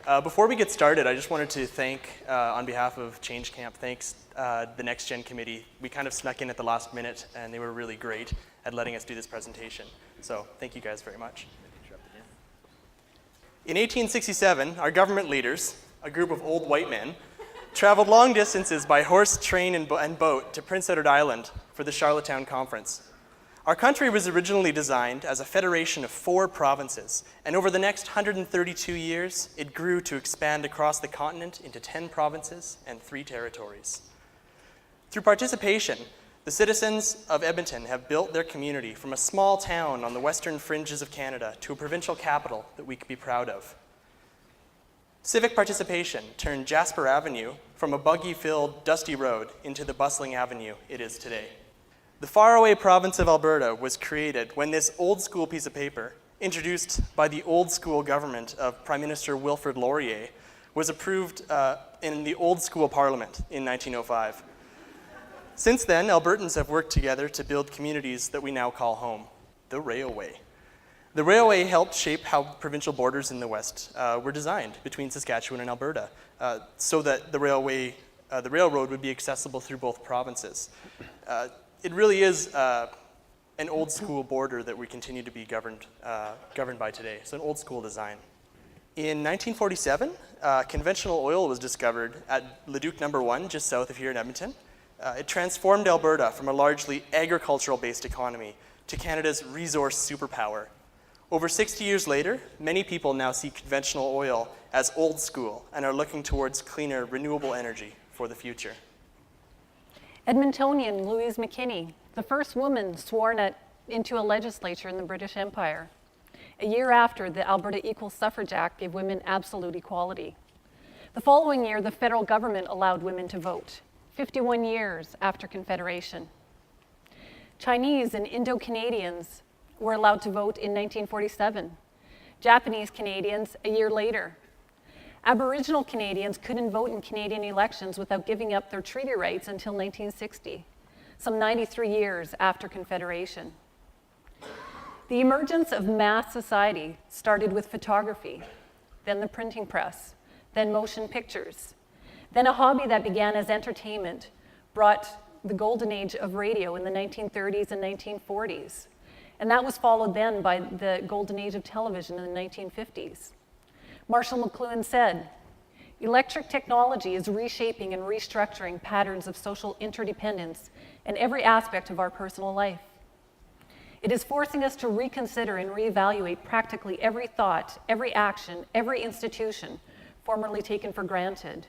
Before we get started, I just wanted to thank, on behalf of ChangeCamp, thanks the Next Gen Committee. We kind of snuck in at the last minute, and they were really great at letting us do this presentation. So thank you guys very much. In 1867, our government leaders, a group of old white men, traveled long distances by horse, train, and boat to Prince Edward Island for the Charlottetown Conference. Our country was originally designed as a federation of 4 provinces, and over the next 132 years, it grew to expand across the continent into 10 provinces and 3 territories. Through participation, the citizens of Edmonton have built their community from a small town on the western fringes of Canada to a provincial capital that we can be proud of. Civic participation turned Jasper Avenue from a buggy-filled, dusty road into the bustling avenue it is today. The faraway province of Alberta was created when this old-school piece of paper, introduced by the old-school government of Prime Minister Wilfrid Laurier, was approved in the old-school parliament in 1905. Since then, Albertans have worked together to build communities that we now call home, the railway. The railway helped shape how provincial borders in the west were designed between Saskatchewan and Alberta, so that the railroad would be accessible through both provinces. It really is an old school border that we continue to be governed by today. So an old school design. In 1947, conventional oil was discovered at Leduc No. 1, just south of here in Edmonton. It transformed Alberta from a largely agricultural-based economy to Canada's resource superpower. Over 60 years later, many people now see conventional oil as old school and are looking towards cleaner, renewable energy for the future. Edmontonian Louise McKinney, the first woman sworn into a legislature in the British Empire, a year after the Alberta Equal Suffrage Act gave women absolute equality. The following year, the federal government allowed women to vote, 51 years after Confederation. Chinese and Indo-Canadians were allowed to vote in 1947, Japanese Canadians a year later. Aboriginal Canadians couldn't vote in Canadian elections without giving up their treaty rights until 1960, some 93 years after Confederation. The emergence of mass society started with photography, then the printing press, then motion pictures. Then a hobby that began as entertainment brought the golden age of radio in the 1930s and 1940s. And that was followed then by the golden age of television in the 1950s. Marshall McLuhan said, "Electric technology is reshaping and restructuring patterns of social interdependence in every aspect of our personal life. It is forcing us to reconsider and reevaluate practically every thought, every action, every institution formerly taken for granted.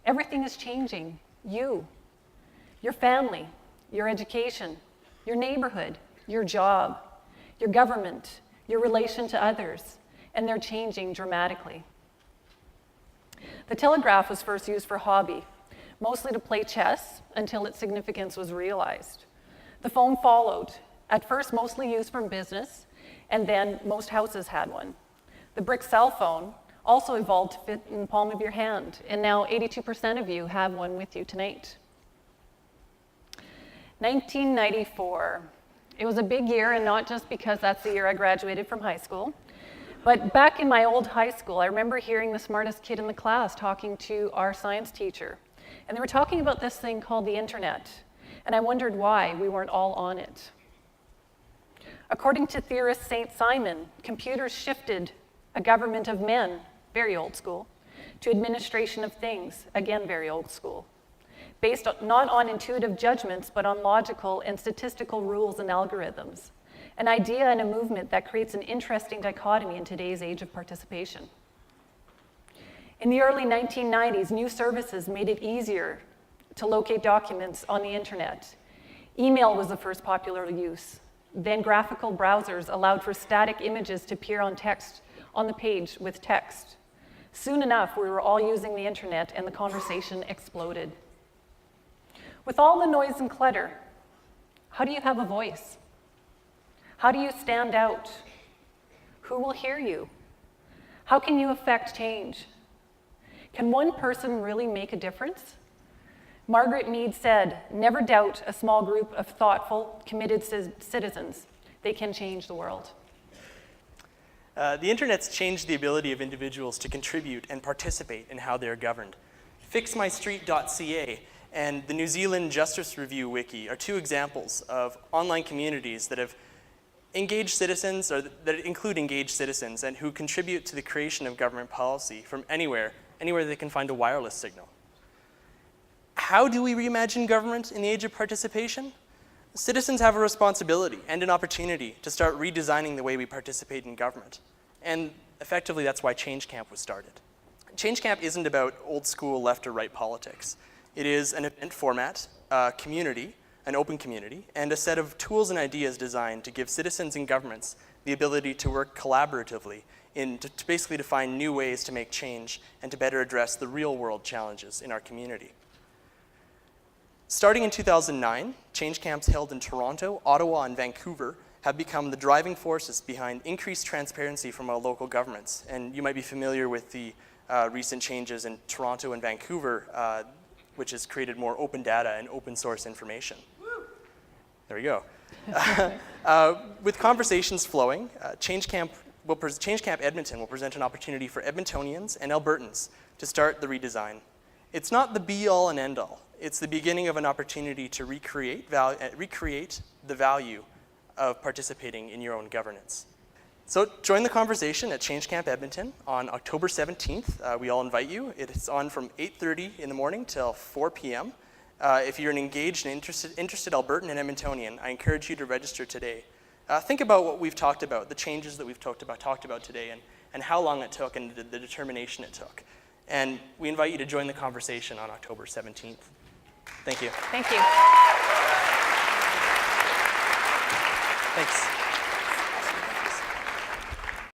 Everything is changing. You, your family, your education, your neighborhood, your job, your government, your relation to others, and they're changing dramatically." The telegraph was first used for hobby, mostly to play chess until its significance was realized. The phone followed, at first mostly used for business, and then most houses had one. The brick cell phone also evolved to fit in the palm of your hand, and now 82% of you have one with you tonight. 1994. It was a big year, and not just because that's the year I graduated from high school. But back in my old high school, I remember hearing the smartest kid in the class talking to our science teacher. And they were talking about this thing called the internet. And I wondered why we weren't all on it. According to theorist St. Simon, computers shifted a government of men, very old school, to administration of things, again very old school, based not on intuitive judgments, but on logical and statistical rules and algorithms. An idea and a movement that creates an interesting dichotomy in today's age of participation. In the early 1990s, new services made it easier to locate documents on the internet. Email was the first popular use. Then graphical browsers allowed for static images to appear on the page with text. Soon enough, we were all using the internet and the conversation exploded. With all the noise and clutter, how do you have a voice? How do you stand out? Who will hear you? How can you affect change? Can one person really make a difference? Margaret Mead said, "Never doubt a small group of thoughtful, committed citizens. They can change the world." The internet's changed the ability of individuals to contribute and participate in how they're governed. FixMyStreet.ca and the New Zealand Justice Review Wiki are two examples of online communities that have engaged citizens, or that include engaged citizens, and who contribute to the creation of government policy from anywhere they can find a wireless signal. How do we reimagine government in the age of participation? Citizens have a responsibility and an opportunity to start redesigning the way we participate in government. And effectively, that's why ChangeCamp was started. ChangeCamp isn't about old school left or right politics. It is an event format, a community, an open community, and a set of tools and ideas designed to give citizens and governments the ability to work collaboratively to basically find new ways to make change and to better address the real world challenges in our community. Starting in 2009, ChangeCamps held in Toronto, Ottawa, and Vancouver have become the driving forces behind increased transparency from our local governments. And you might be familiar with the recent changes in Toronto and Vancouver, which has created more open data and open source information. There we go. With conversations flowing, ChangeCamp Edmonton will present an opportunity for Edmontonians and Albertans to start the redesign. It's not the be-all and end-all. It's the beginning of an opportunity to recreate the value of participating in your own governance. So join the conversation at ChangeCamp Edmonton on October 17th. We all invite you. It's on from 8:30 in the morning till 4 p.m. If you're an engaged and interested Albertan and Edmontonian, I encourage you to register today. Think about what we've talked about, the changes that we've talked about today, and how long it took and the determination it took. And we invite you to join the conversation on October 17th. Thank you. Thank you. Thanks.